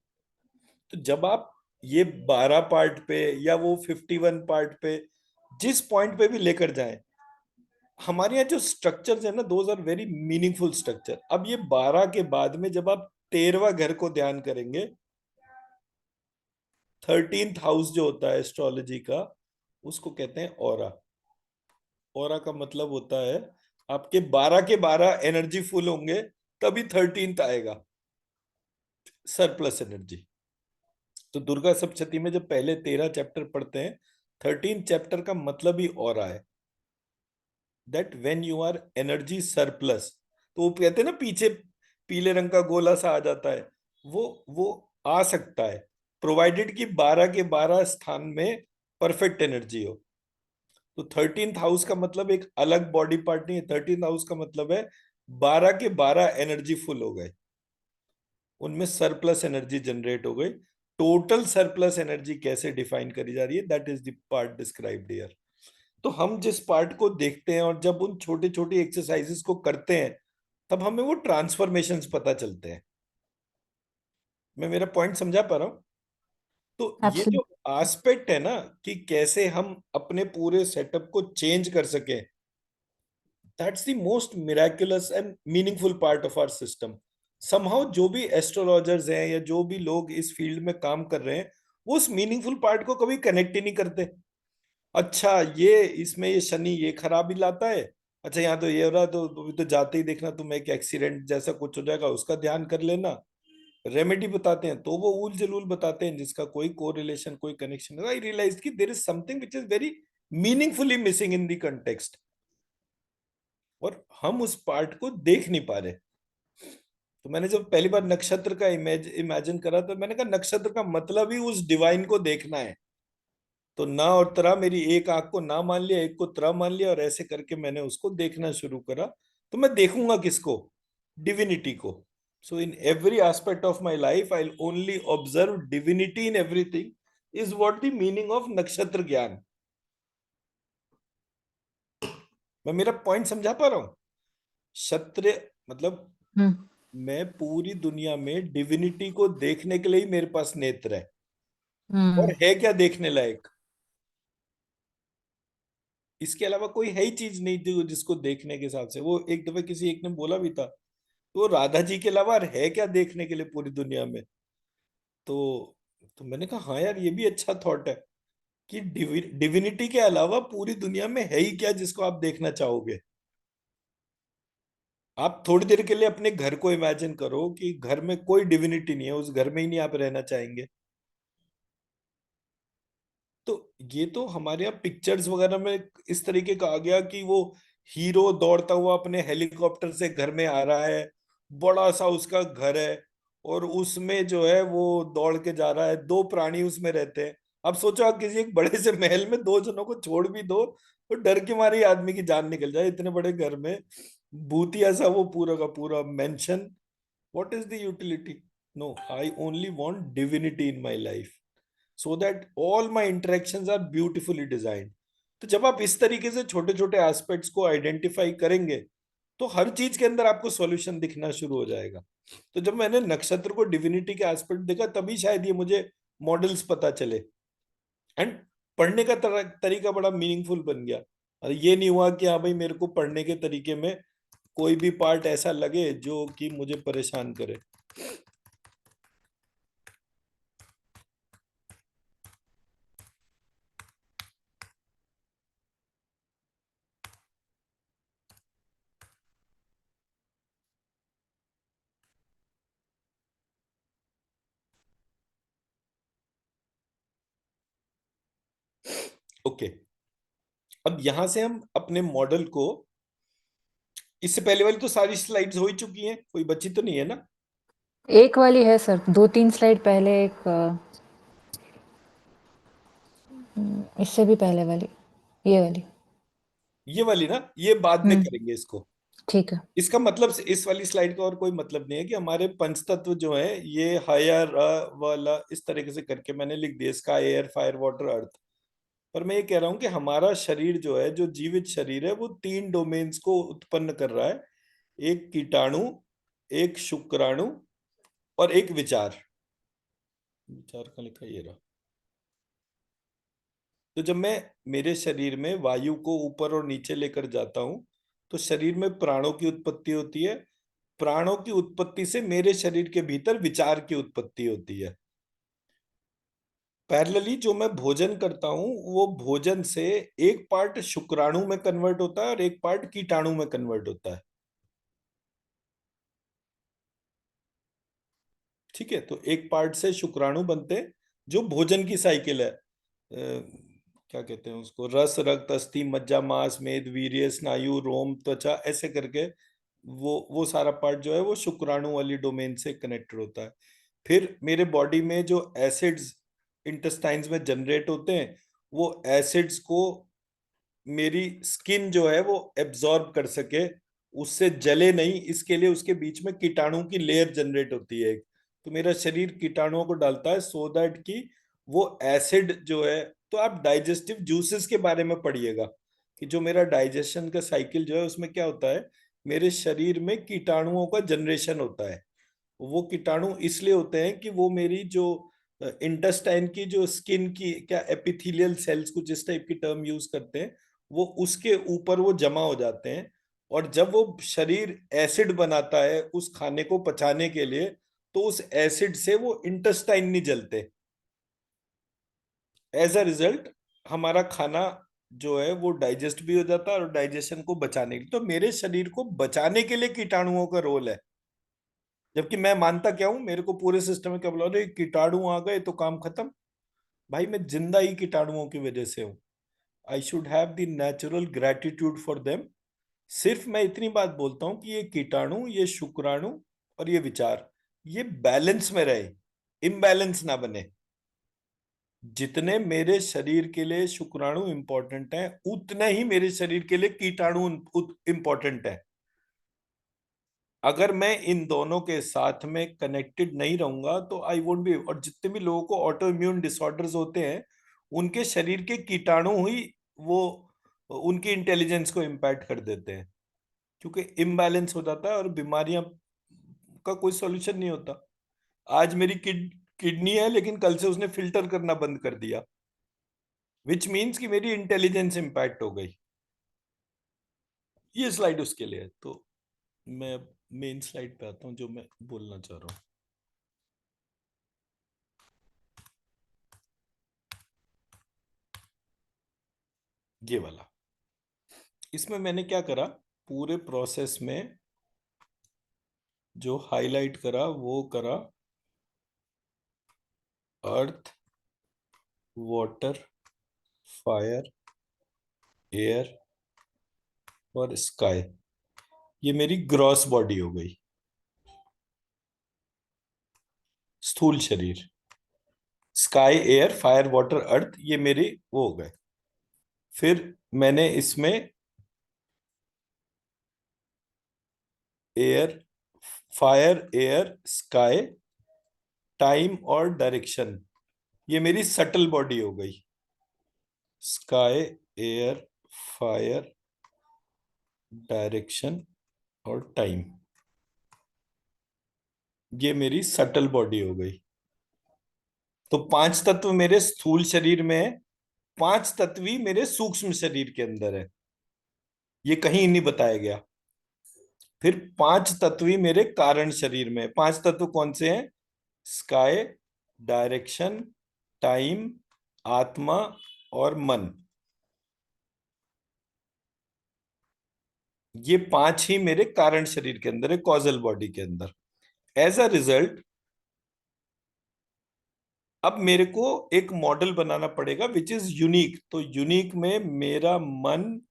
तो जब आप ये 12 पार्ट पे या वो 51 पार्ट पे, जिस पॉइंट पे भी लेकर जाएं, हमारे यहाँ जो स्ट्रक्चर्स है ना, those are very meaningful structure. अब ये 12 के बाद में जब आप 13वां घर को ध्यान करेंगे, 13th हाउस जो होता है एस्ट्रोलॉजी का, उसको कहते हैं ऑरा। ऑरा का मतलब होता है आपके 12 के 12 एनर्जी फुल होंगे, तभी 13th आएगा, सरप्लस एनर्जी। तो दुर्गा सप्तशती में जब पहले 13 चैप्टर पढ़ते हैं, 13 चैप्टर का मतलब ही और है, that when you are energy surplus, तो वो कहते हैं ना पीछे पीले रंग का गोला सा आ जाता है, वो आ सकता है, प्रोवाइडेड कि 12 के 12 स्थान में परफेक्ट एनर्जी हो। तो 13th हाउस का मतलब एक अलग बॉडी पार्ट नहीं है, 13th हाउस का मतलब है 12 के 12 एनर्जी फुल हो गए, उनमें सरप्लस एनर्जी जनरेट हो गई। टोटल सरप्लस एनर्जी कैसे डिफाइन करी जा रही है, that is the part described here. तो हम जिस पार्ट को देखते हैं और जब उन छोटी छोटी एक्सरसाइजेस को करते हैं, तब हमें वो ट्रांसफॉर्मेशंस पता चलते हैं। मैं मेरा पॉइंट समझा पा रहा हूँ? तो ये जो एब्सोल्युटली। एस्पेक्ट है ना, कि कैसे हम अपने पूरे सेटअप को चेंज कर सके, that's the most miraculous and meaningful part of our system. Somehow जो भी एस्ट्रोलॉजर्स हैं या जो भी लोग इस फील्ड में काम कर रहे हैं, वो उस मीनिंगफुल पार्ट को कभी कनेक्ट ही नहीं करते। अच्छा, ये इसमें ये शनि ये खराबी लाता है, अच्छा यहाँ तो ये हो रहा है, तो अभी तो जाते ही देखना तुम्हें एक एक्सीडेंट जैसा कुछ हो जाएगा, उसका ध्यान कर लेना। रेमेडी बताते हैं तो वो ऊल जलूल बताते हैं जिसका कोई कोरिलेशन, कोई कनेक्शन। आई रियलाइज कि there is something which is very meaningfully missing in the context, और हम उस पार्ट को देख नहीं पा रहे। तो मैंने जब पहली बार नक्षत्र का इमेजिन करा तो मैंने कहा नक्षत्र का मतलब ही उस डिवाइन को देखना है। तो ना और तरा, मेरी एक आंख को ना मान लिया, एक को तरा मान लिया, और ऐसे करके मैंने उसको देखना शुरू करा। तो मैं देखूंगा किसको? डिविनिटी को। So in every aspect of my life I only observe divinity in everything, is what the meaning of nakshatra gyan. मैं मेरा पॉइंट समझा पा रहा हूं? क्षत्रिय मतलब हम्म। मैं पूरी दुनिया में डिविनिटी को देखने के लिए ही मेरे पास नेत्र है। और हम्म। है क्या देखने लायक? इसके अलावा कोई है ही चीज नहीं थी जिसको देखने के हिसाब से। वो एक दफे किसी एक ने बोला भी था, तो राधा जी के अलावा है क्या देखने के लिए पूरी दुनिया में? तो तो मैंने कहा हाँ यार, ये भी अच्छा थॉट है कि डिविनिटी के अलावा पूरी दुनिया में है ही क्या जिसको आप देखना चाहोगे। आप थोड़ी देर के लिए अपने घर को इमेजिन करो कि घर में कोई डिविनिटी नहीं है, उस घर में ही नहीं आप रहना चाहेंगे? तो ये तो हमारे यहाँ पिक्चर्स वगैरह में इस तरीके का आ गया कि वो हीरो दौड़ता हुआ अपने हेलीकॉप्टर से घर में आ रहा है, बड़ा सा उसका घर है, और उसमें जो है वो दौड़ के जा रहा है, दो प्राणी उसमें रहते हैं। अब सोचो आप किसी एक बड़े से महल में दो जनों को छोड़ भी दो तो डर के मारे ही आदमी की जान निकल जाए, इतने बड़े घर में भूतिया सा वो पूरा का पूरा mention. What is the utility? No, I only want divinity in my life, so that all my interactions are beautifully designed. तो जब आप इस तरीके से छोटे छोटे एस्पेक्ट्स को आइडेंटिफाई करेंगे तो हर चीज के अंदर आपको सॉल्यूशन दिखना शुरू हो जाएगा। तो जब मैंने नक्षत्र को डिविनिटी के एस्पेक्ट देखा तभी शायद ये मुझे मॉडल्स पता चले, एंड पढ़ने का तरीका बड़ा मीनिंगफुल बन गया। और ये नहीं हुआ कि हाँ भाई मेरे को पढ़ने के तरीके में कोई भी पार्ट ऐसा लगे जो कि मुझे परेशान करे। ओके, अब यहां से हम अपने मॉडल को, इससे पहले वाली तो सारी स्लाइड्स हो ही चुकी हैं, कोई बची तो नहीं है ना? एक वाली है सर, 2-3 स्लाइड पहले एक इससे भी पहले वाली, ये वाली। ये वाली ना, ये बाद में हुँ, करेंगे इसको। ठीक है। इसका मतलब इस वाली स्लाइड का और कोई मतलब नहीं है कि हमारे पंच तत्व जो है ये हायर वाला इस तरीके से करके मैंने लिख दिया, स्काई एयर फायर वाटर अर्थ। पर मैं ये कह रहा हूं कि हमारा शरीर जो है, जो जीवित शरीर है, वो तीन डोमेन्स को उत्पन्न कर रहा है। एक कीटाणु, एक शुक्राणु, और एक विचार। विचार का लिखा ये रहा। तो जब मैं मेरे शरीर में वायु को ऊपर और नीचे लेकर जाता हूं तो शरीर में प्राणों की उत्पत्ति होती है। प्राणों की उत्पत्ति से मेरे शरीर के भीतर विचार की उत्पत्ति होती है। पैरेलली जो मैं भोजन करता हूं वो भोजन से एक पार्ट शुक्राणु में कन्वर्ट होता है और एक पार्ट कीटाणु में कन्वर्ट होता है। ठीक है, तो एक पार्ट से शुक्राणु बनते हैं जो भोजन की साइकिल है। क्या कहते हैं उसको, रस रक्त अस्थि मज्जा मांस मेद वीर्य स्नायु रोम त्वचा, ऐसे करके वो सारा पार्ट जो है वो शुक्राणु वाली डोमेन से कनेक्टेड होता है। फिर मेरे बॉडी में जो एसिड्स इंटेस्टाइन्स में जनरेट होते हैं, वो एसिड्स को मेरी स्किन जो है वो एब्जॉर्ब कर सके, उससे जले नहीं, इसके लिए उसके बीच में कीटाणु की लेयर जनरेट होती है एक। तो मेरा शरीर कीटाणुओं को डालता है सो दैट कि वो एसिड जो है, तो आप डाइजेस्टिव जूसेस के बारे में पढ़िएगा कि जो मेरा डाइजेशन का साइकिल जो है उसमें क्या होता है, मेरे शरीर में कीटाणुओं का जनरेशन होता है। वो कीटाणु इसलिए होते हैं कि वो मेरी जो इंटेस्टाइन की जो स्किन की क्या एपिथेलियल सेल्स, कुछ इस टाइप की टर्म यूज करते हैं, वो उसके ऊपर वो जमा हो जाते हैं। और जब वो शरीर एसिड बनाता है उस खाने को पचाने के लिए, तो उस एसिड से वो इंटेस्टाइन नहीं जलते। एज अ रिजल्ट हमारा खाना जो है वो डाइजेस्ट भी हो जाता है, और डाइजेशन को बचाने के लिए, तो मेरे शरीर को बचाने के लिए कीटाणुओं का रोल है। जबकि मैं मानता क्या हूं, मेरे को पूरे सिस्टम में क्या बोला, अरे कीटाणु आ गए तो काम खत्म। भाई मैं जिंदा ही कीटाणुओं की वजह से हूं। I should have the natural gratitude for them. सिर्फ मैं इतनी बात बोलता हूं कि ये कीटाणु, ये शुक्राणु और ये विचार, ये बैलेंस में रहे, इम्बैलेंस ना बने। जितने मेरे शरीर के लिए शुक्राणु इंपॉर्टेंट है, उतने ही मेरे शरीर के लिए कीटाणु इंपॉर्टेंट है। अगर मैं इन दोनों के साथ में कनेक्टेड नहीं रहूंगा तो आई वोंट बी। और जितने भी लोगों को ऑटो इम्यून डिसऑर्डर्स होते हैं, उनके शरीर के कीटाणु ही वो उनकी इंटेलिजेंस को इम्पैक्ट कर देते हैं, क्योंकि इम्बैलेंस हो जाता है और बीमारियां का कोई सॉल्यूशन नहीं होता। आज मेरी किडनी है, लेकिन कल से उसने फिल्टर करना बंद कर दिया, विच मीन्स कि मेरी इंटेलिजेंस इम्पैक्ट हो गई। ये स्लाइड उसके लिए है। तो मैं मेन स्लाइड पे आता हूँ, जो मैं बोलना चाह रहा हूँ, ये वाला। इसमें मैंने क्या करा, पूरे प्रोसेस में जो हाईलाइट करा वो करा अर्थ, वाटर, फायर, एयर और स्काई। ये मेरी ग्रॉस बॉडी हो गई, स्थूल शरीर। स्काई, एयर, फायर, वाटर, अर्थ, ये मेरे वो हो गए। फिर मैंने इसमें air, fire, air, sky, time और डायरेक्शन, ये मेरी सटल बॉडी हो गई। स्काई, एयर, फायर, डायरेक्शन और टाइम, ये मेरी सटल बॉडी हो गई। तो पांच तत्व मेरे स्थूल शरीर में है, पांच तत्व ही मेरे सूक्ष्म शरीर के अंदर है, ये कहीं नहीं बताया गया। फिर पांच तत्व ही मेरे कारण शरीर में है। पांच तत्व कौन से हैं? स्काई, डायरेक्शन, टाइम, आत्मा और मन। ये पांच ही मेरे कारण शरीर के अंदर है, कॉजल बॉडी के अंदर। एज अ रिजल्ट अब मेरे को एक मॉडल बनाना पड़ेगा विच इज यूनिक। तो यूनिक में मेरा मन,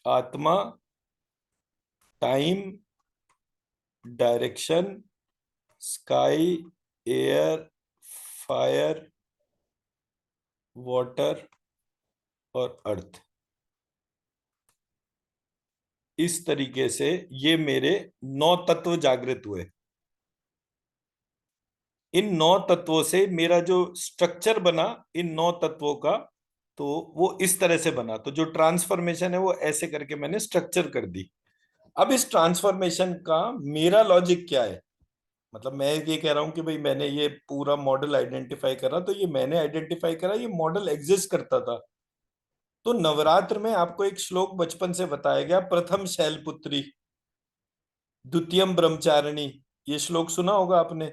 आत्मा, time, direction, sky, air, fire, water और अर्थ, इस तरीके से ये मेरे नौ तत्व जागृत हुए। इन नौ तत्वों से मेरा जो स्ट्रक्चर बना, इन नौ तत्वों का, तो वो इस तरह से बना। तो जो ट्रांसफॉर्मेशन है वो ऐसे करके मैंने स्ट्रक्चर कर दी। अब इस ट्रांसफॉर्मेशन का मेरा लॉजिक क्या है? मतलब मैं ये कह रहा हूं कि भाई मैंने ये पूरा मॉडल आइडेंटिफाई करा, तो ये मैंने आइडेंटिफाई करा, ये मॉडल एग्जिस्ट करता था। तो नवरात्र में आपको एक श्लोक बचपन से बताया गया, प्रथम शैलपुत्री द्वितीयम ब्रह्मचारिणी। ये श्लोक सुना होगा आपने।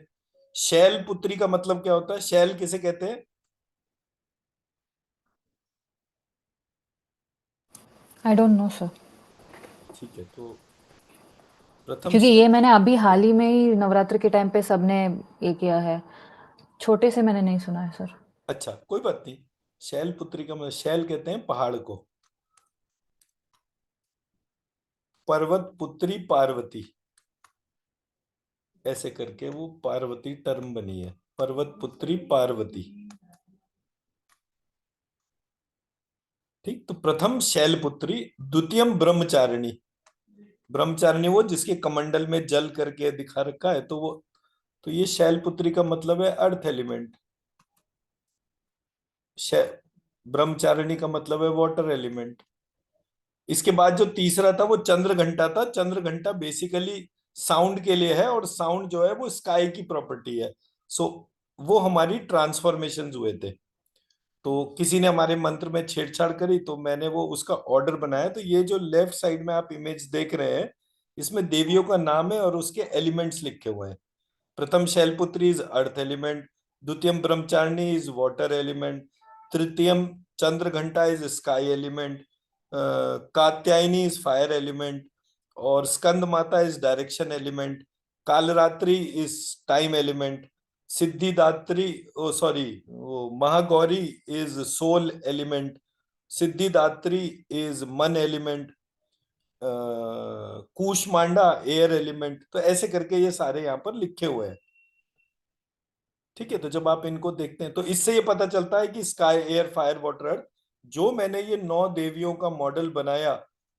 शैलपुत्री का मतलब क्या होता है? शैल किसे कहते हैं? I don't know sir. ठीक है, तो प्रथम क्योंकि शैल। ये मैंने अभी हाल ही में ही नवरात्र के टाइम पे सबने ये किया है। छोटे से मैंने नहीं सुना है सर। अच्छा, कोई बात नहीं। शैलपुत्री का मतलब, शैल कहते हैं पहाड़ को। पर्वत पुत्री पार्वती, ऐसे करके वो पार्वती टर्म बनी है, पर्वत पुत्री पार्वती। ठीक, तो प्रथम शैलपुत्री, द्वितीयम ब्रह्मचारिणी। ब्रह्मचारिणी वो जिसके कमंडल में जल करके दिखा रखा है, तो वो, तो ये शैलपुत्री का मतलब है अर्थ एलिमेंट। ब्रह्मचारिणी का मतलब है वाटर एलिमेंट। इसके बाद जो तीसरा था वो चंद्र घंटा था। चंद्र घंटा बेसिकली साउंड के लिए है, और साउंड जो है वो स्काई की प्रॉपर्टी है। सो वो हमारी ट्रांसफॉर्मेशंस हुए थे। तो किसी ने हमारे मंत्र में छेड़छाड़ करी, तो मैंने वो उसका ऑर्डर बनाया। तो ये जो लेफ्ट साइड में आप इमेज देख रहे हैं, इसमें देवियों का नाम है और उसके एलिमेंट्स लिखे हुए हैं। प्रथम शैलपुत्री इज अर्थ एलिमेंट, द्वितीयम ब्रह्मचारिणी इज वाटर एलिमेंट, तृतीयम Chandraghanta is sky element, Katyayani is fire element, और Skandamata is direction element, Kalaratri is time element, Siddhidatri, oh sorry, वो Mahagauri is soul element, Siddhidatri is man element, Kushmanda air element. तो ऐसे करके ये सारे यहाँ पर लिखे हुए हैं। ठीक है, तो जब आप इनको देखते हैं तो इससे ये पता चलता है कि स्काई, एयर, फायर, वाटर, अर्थ, जो मैंने ये 9 देवियों का मॉडल बनाया,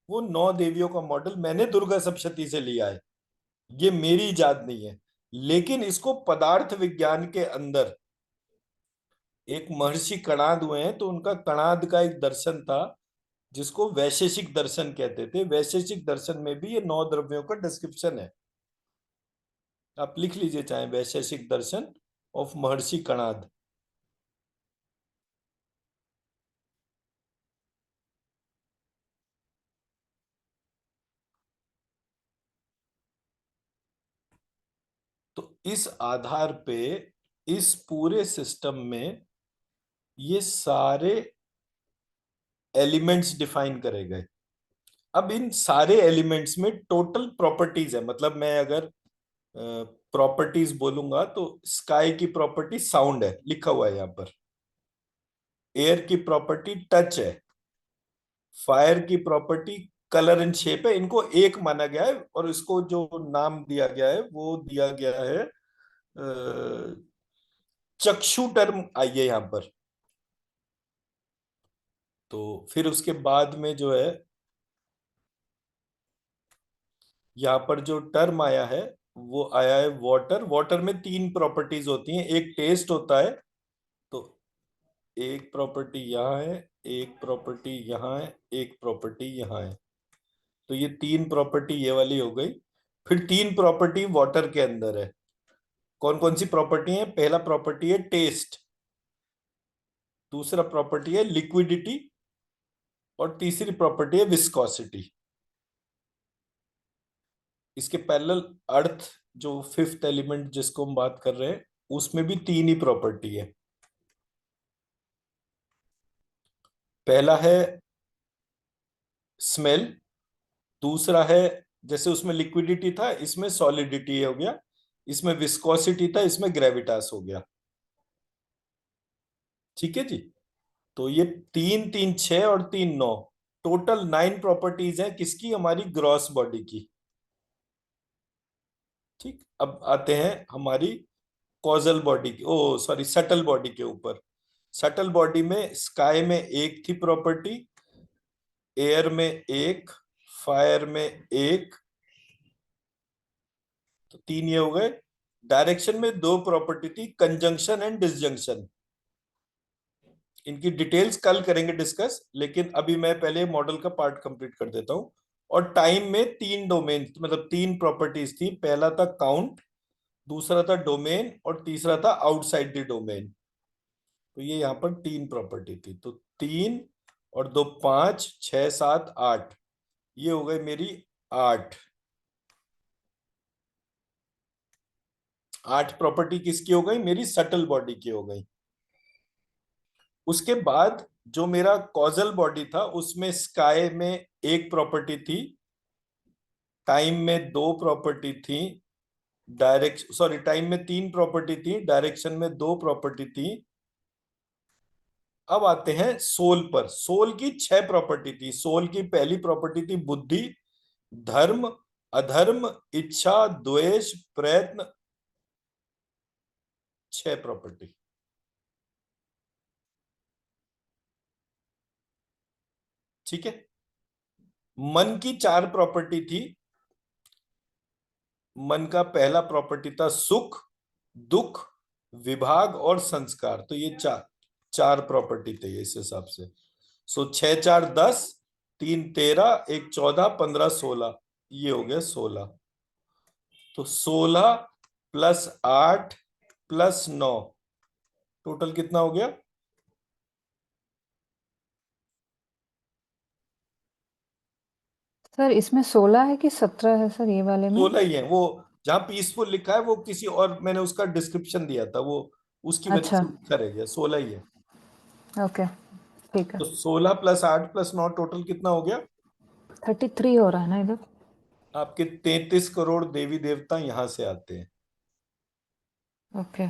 वो 9 देवियों का मॉडल मैंने दुर्गा सप्तशती से लिया है। ये मेरी इजाद नहीं है। लेकिन इसको पदार्थ विज्ञान के अंदर एक महर्षि कणाद हुए हैं, तो उनका कणाद का एक दर्शन था जिसको वैशेषिक दर्शन कहते थे। वैशेषिक दर्शन में भी ये 9 द्रव्यों का डिस्क्रिप्शन है। आप लिख लीजिए चाहे, वैशेषिक दर्शन ऑफ महर्षि कणाद। तो इस आधार पे इस पूरे सिस्टम में ये सारे एलिमेंट्स डिफाइन करे गए। अब इन सारे एलिमेंट्स में टोटल प्रॉपर्टीज है। मतलब मैं अगर प्रॉपर्टीज बोलूंगा तो स्काई की प्रॉपर्टी साउंड है, लिखा हुआ है यहाँ पर। एयर की प्रॉपर्टी टच है। फायर की प्रॉपर्टी कलर एंड शेप है। इनको एक माना गया है और इसको जो नाम दिया गया है वो दिया गया है चक्षु टर्म आई है यहाँ पर। तो फिर उसके बाद में जो है यहाँ पर जो टर्म आया है वो आया है वाटर। वाटर में 3 प्रॉपर्टीज होती हैं। एक टेस्ट होता है, तो एक प्रॉपर्टी यहाँ है, एक प्रॉपर्टी यहाँ है, एक प्रॉपर्टी यहाँ है। तो ये 3 प्रॉपर्टी ये वाली हो गई। फिर 3 प्रॉपर्टी वाटर के अंदर है। कौन कौन सी प्रॉपर्टी है? पहला प्रॉपर्टी है टेस्ट, दूसरा प्रॉपर्टी है लिक्विडिटी, और तीसरी प्रॉपर्टी है विस्कोसिटी। इसके पैरेलल अर्थ, जो फिफ्थ एलिमेंट जिसको हम बात कर रहे हैं, उसमें भी 3 ही प्रॉपर्टी है। पहला है स्मेल, दूसरा है, जैसे उसमें लिक्विडिटी था इसमें सॉलिडिटी हो गया, इसमें विस्कोसिटी था इसमें ग्रेविटास हो गया। ठीक है जी। तो ये 3 3 6 और 3 9, टोटल 9 प्रॉपर्टीज है किसकी? हमारी ग्रॉस बॉडी की। ठीक, अब आते हैं हमारी कॉजल बॉडी की, ओ सॉरी, सटल बॉडी के ऊपर। सटल बॉडी में स्काई में एक थी प्रॉपर्टी, एयर में एक, फायर में एक, तो 3 ये हो गए। डायरेक्शन में 2 प्रॉपर्टी थी, कंजंक्शन एंड डिसजंक्शन। इनकी डिटेल्स कल करेंगे डिस्कस, लेकिन अभी मैं पहले मॉडल का पार्ट कंप्लीट कर देता हूं। और टाइम में 3 डोमेन, मतलब 3 प्रॉपर्टीज थी। पहला था काउंट, दूसरा था डोमेन, और तीसरा था आउटसाइड द डोमेन। तो ये यहाँ पर 3 प्रॉपर्टी थी। तो 3 और 2 5, 6 7 8, ये हो गई मेरी 8। 8 प्रॉपर्टी किसकी हो गई? मेरी सटल बॉडी की हो गई। उसके बाद जो मेरा कॉजल बॉडी था उसमें स्काई में एक प्रॉपर्टी थी, टाइम में 2 प्रॉपर्टी थी, डायरेक्शन सॉरी टाइम में 3 प्रॉपर्टी थी, डायरेक्शन में 2 प्रॉपर्टी थी। अब आते हैं सोल पर। सोल की 6 प्रॉपर्टी थी। सोल की पहली प्रॉपर्टी थी बुद्धि, धर्म, अधर्म, इच्छा, द्वेष, प्रयत्न। 6 प्रॉपर्टी। ठीक है। मन की 4 प्रॉपर्टी थी। मन का पहला प्रॉपर्टी था सुख, दुख, विभाग और संस्कार। तो ये 4 4 प्रॉपर्टी थे इस हिसाब से। सो 6 4 10, 3 13, एक 14, 15 16, ये हो गया 16। तो 16 + 8 + 9, टोटल कितना हो गया? सर इसमें 16 है कि 17 है सर ये वाले में? 16 ही है। वो जहां पीसफुल लिखा है वो किसी और, मैंने उसका डिस्क्रिप्शन दिया था, वो उसकी वजह अच्छा, से लिखा रह गया। 16 ही है। ओके, ठीक है। तो 16 + 8 + 9, टोटल कितना हो गया? 33 हो रहा है ना इधर? आपके 33 करोड़ देवी देवता यहाँ से आते हैं। ओके।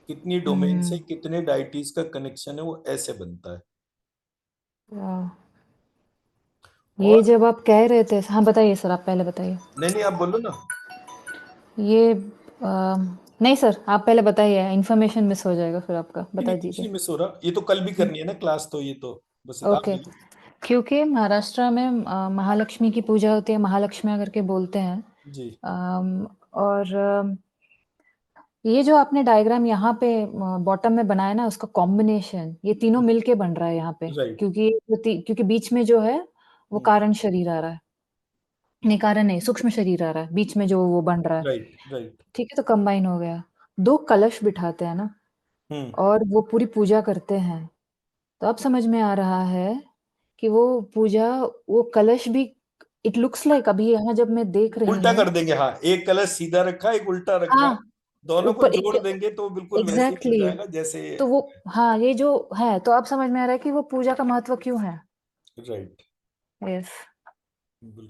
कितनी डोमेन से हम्म। कितने डाइटीज का कनेक्शन है, वो ऐसे बनता है। वाह। ये और जब आप कह रहे थे, हाँ बताइए सर, आप पहले बताइए। नहीं नहीं, आप बोलो ना। ये नहीं सर, आप पहले बताइए, इन्फॉर्मेशन मिस हो जाएगा फिर आपका, नहीं बता नहीं, कुछ दीजिए। नहीं मिस हो रहा, ये तो कल भी करनी है ना क्लास, तो ये तो बस आप ओके। बोलो। क्योंकि महाराष्ट्र में महालक्ष्मी की पूजा होती है, महालक्ष्मी करके बोलते हैं। जी। और ये जो आपने डायग्राम यहाँ पे बॉटम में बनाया ना, उसका कॉम्बिनेशन, ये तीनों मिलके बन रहा है यहाँ पे, राइट। क्योंकि बीच में जो है वो कारण शरीर आ रहा है। नहीं, कारण नहीं, सूक्ष्म शरीर आ रहा है बीच में जो वो बन रहा है। Right right. ठीक है, तो कंबाइन हो गया। दो कलश बिठाते हैं ना, हम्म। और वो पूरी पूजा करते हैं। तो अब समझ में आ रहा है कि वो पूजा, वो कलश भी, इट लुक्स लाइक, अभी यहाँ जब मैं देख रही उल्टा हूँ। कर देंगे, हाँ, एक कलश सीधा रखा है, एक उल्टा रखा है। हाँ, दोनों को ऊपर जोड़ एक, देंगे तो बिल्कुल वैसे ही बन एग्जैक्टली जाएगा जैसे। तो वो, हाँ, ये जो है, तो अब समझ में आ रहा है कि वो पूजा का महत्व क्यों है। राइट। यस। बिल्कुल।